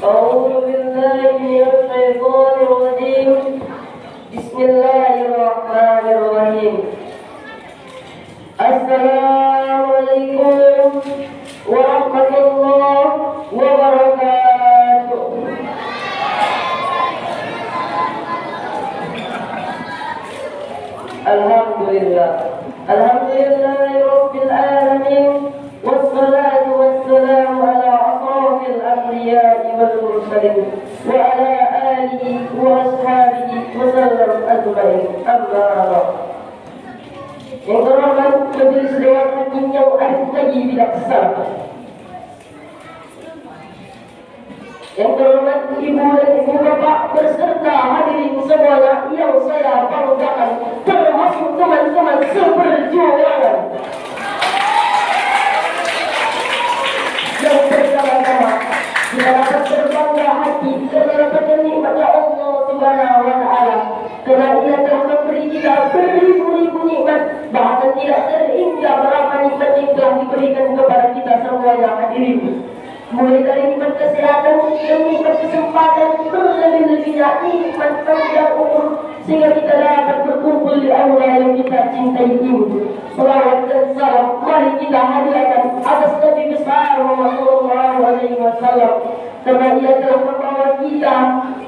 أعوذ بالله من الشيطان الرجيم. بسم الله الرحمن الرحيم. السلام عليكم ورحمة الله وبركاته. Alhamdulillah. Alhamdulillah Rabbil Alamin. والصلاة والسلام على أشرف الأنبياء والمرسلين وعلى آله وأصحابه وسلم أجمعين. أما بعد. Yang terhormat Majelis Dewan Hakim yang adil lagi bijaksana. Yang terhormat Ibu dan Ibu Bapak berserta hadirin semuanya yang saya banggakan, termasuk teman-teman seperjuangan yang bersama-sama kita dapat berbangga hati karena dapat nikmatnya Allah Subhanahu wa Ta'ala, karena Ia telah memberi kita beribu-ribu nikmat, bahkan tidak terhingga berapa nikmat yang telah diberikan kepada kita semuanya hadirin. Mulai dari nikmat kesehatan dan nikmat kesempatan, berlebih-lebihnya nikmat panjang umur, sehingga kita dapat berkumpul di aula yang kita cintai ini. Salawat dan salam mari kita hadirkan atas Nabi besar Muhammad Sallallahu Alaihi Wasallam, karena Ia telah membawa kita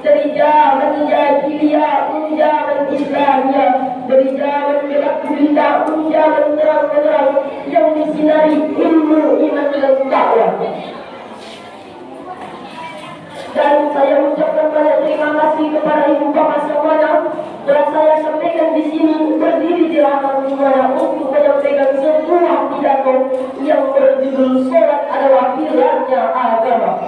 dari zaman jahiliyah ke zaman Islamiyah, dari zaman gelap gulita ke zaman terang-terang yang disinari ilmu, iman dan takwa. Dan saya ucapkan banyak terima kasih kepada ibu bapak semuanya telah saya sampaikan di sini, berdiri di hadapan semuanya untuk menyampaikan sebuah pidato yang berjudul "Salat adalah pilarnya agama".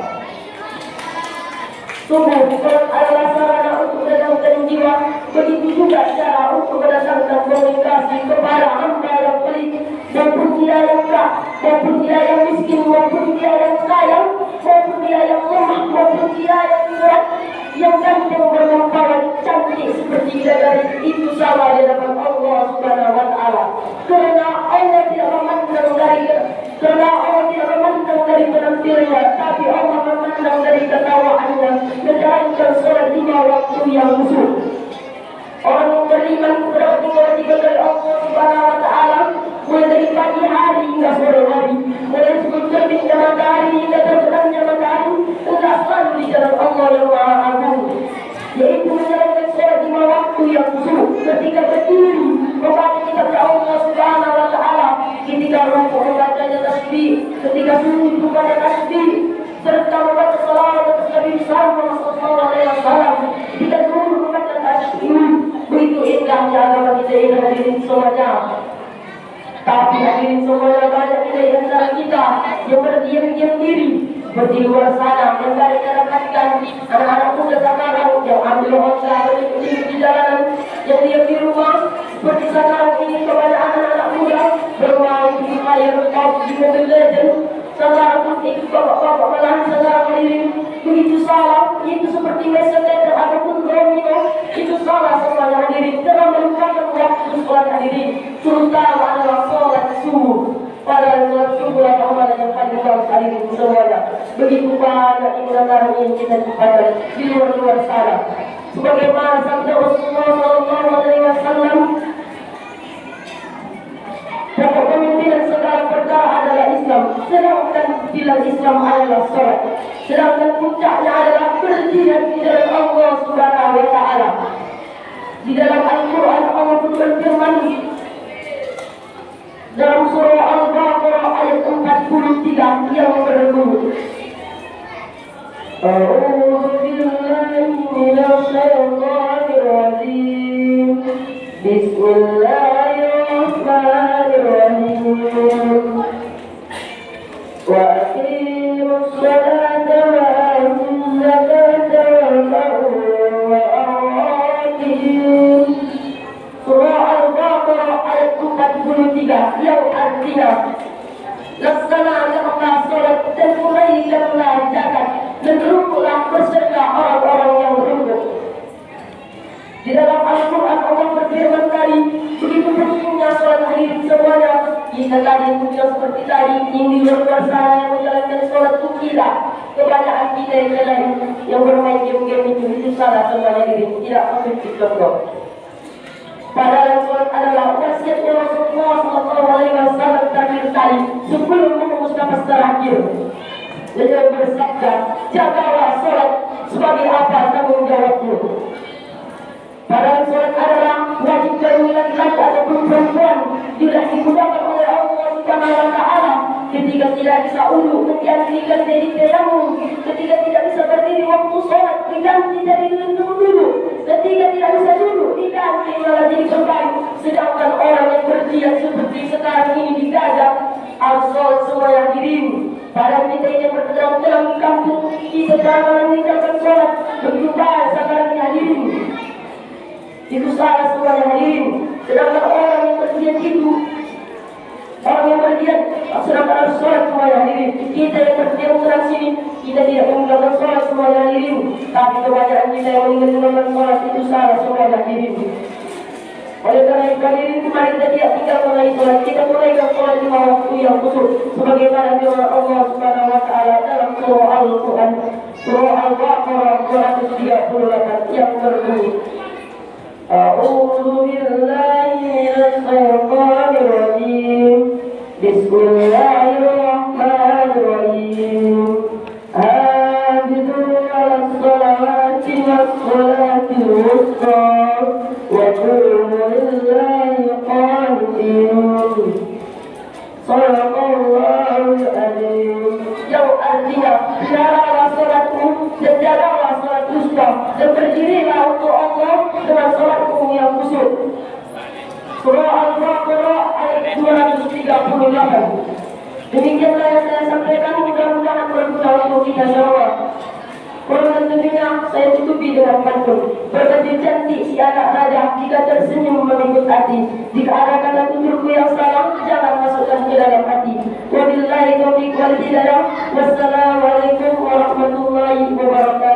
Sungguh, salat adalah sarana untuk menenangkan jiwa, begitu juga cara untuk mendatangkan komunikasi kepada hamba yang pelit, maupun dia yang kaya, maupun dia yang miskin, maupun dia yang kaya, maupun dia yang lemah, maupun dia yang kuat, yang ganteng, bermempawan, cantik seperti bidadari, itu sama di hadapan Allah Subhanahu wa Ta'ala. Karena Allah tidak memandang dari penampilannya, tapi Allah memandang dari ketawaannya, menjalankan sholat 5 waktu yang khusyuk. Orang yang beriman mendapat kewajiban dari Allah Subhanahu wa Ta'ala, mulai dari pagi hari hingga sore hari, mulai sebelum terbitnya matahari hingga terbenamnya matahari, hendak selalu di jalan Allah yang Maha Agung, yaitu menjalankan sholat 5 waktu yang khusyuk. Ketika berdiri membaca kitab Allah Subhanahu wa Ta'ala, ketika rukuk membacanya tasbih, ketika sujud membaca tasbih, serta membaca salawat atas Nabi Muhammad sallallahu alaihi wasallam, ketika dulu membaca tasbih. Begitu indahnya agama kita ini hadirin semuanya. Tapi hadirin semuanya, banyak di antara kita yang berdiam-diam diri seperti luar sana, yang tidak kita dapatkan anak-anak muda sekarang yang ambil Honda di jalanan, yang diam di rumah seperti sekarang ini. Kepada anak-anak muda bermain di layar PUBG Mobile Legends, sekarang pun ikut bapak-bapak malahan sekarang hadirin. Begitu salah, itu seperti messenger ataupun domino, itu salah semuanya hadirin. Dalam melupakan waktu sholat hadirin, terutama adalah sholat subuh. Padahal sholat subuh adalah amalan yang paling bagus hadirin semuanya. Begitu banyak ingatan yang kita dapatkan di luar-luar sana. Sebagaimana sabda Rasulullah Sallallahu Alaihi Wasallam, pokok pemimpinan segala perkara adalah Islam, sedangkan pilar Islam adalah sholat, sedangkan puncaknya adalah berdiri di dalam Allah Subhanahu wa Ta'ala. Di dalam Al-Quran Allah pun berfirman dalam surah Al-Baqarah ayat 43 yang berbunyi, A'udzu billahi minasy syaithanir rajim. Bismillahirrahmanirrahim. Wa aqimus salata wa atuz zakata warka'u ma'ar-raki'in. Surah Al-Baqarah ayat 43 yang artinya laksanakanlah salat dan tunaikanlah zakat dan rukuklah beserta orang-orang yang rukuk. Di dalam Al-Quran Allah berfirman tadi, begitu pentingnya sholat hadirin semuanya. Kita tadi yang seperti tadi, yang di luar sana yang menjalankan sholat itu tidak. Kebanyakan kita yang bermain game-game itu salah semuanya diri, tidak mengikuti contoh. Padahal sholat adalah wasiatnya Rasulullah SAW terakhir kali sebelum memutus nafas terakhir. Beliau bersabda, jagalah sholat sebagai apa tanggung jawabmu. Padahal sholat adalah wajib bagi laki-laki ataupun perempuan, tidak digunakan oleh Allah Subhanahu wa Ta'ala. Ketika tidak bisa ulu, ketika tidak jadi tayamum, ketika tidak bisa berdiri waktu sholat, diganti dari dulu. Ketika tidak bisa duduk, diganti malah jadi beban. Sedangkan orang yang berjihad seperti sekarang ini digajak, al-sholat semua yang dirimu. Padahal kita yang berterang-terang di kampung, kita sekarang meninggalkan sholat, begitu baik sekarang ini hadirin. Itu salah semua yang hadirin. Sedangkan orang yang berjihad itu, orang yang berjihad sedangkan harus sholat semua yang hadirin. Kita yang berjihad mengenal sini, kita tidak meninggalkan sholat semua yang hadirin. Tapi kebanyakan kita yang meninggalkan sholat itu salah semua yang hadirin. Oleh karena itu hadirin, mari kita tidak tinggal mulai sholat, kita mulaikan sholat di waktu yang khusus, sebagaimana firman Allah Subhanahu wa Ta'ala dalam surah Al-Quran, surah Al-Baqarah 238 yang berbunyi, A'udzu billahi minasy syaithanir rajim. Bismillahirrahmanirrahim. Hafizu 'alas shalawati was salatil wusta wa qumu lillahi qanitin. Shadaqallahul adzim. Yang artinya, jagalah salatmu dan jagalah salat wusta dan berdirilah untuk Allah dengan salatmu yang khusyuk. Surah Al-Baqarah ayat 238. Demikianlah yang saya sampaikan, mudah-mudahan berguna untuk kita semua. Kurang tentunya saya tutupi dengan pantun. Berbaju cantik si anak raja, jika tersenyum mengikut hati. Jika ada kata tuturku yang salah, jangan masukkan ke dalam hati. Wabillahi taufiq wal hidayah. Wassalamualaikum warahmatullahi wabarakatuh.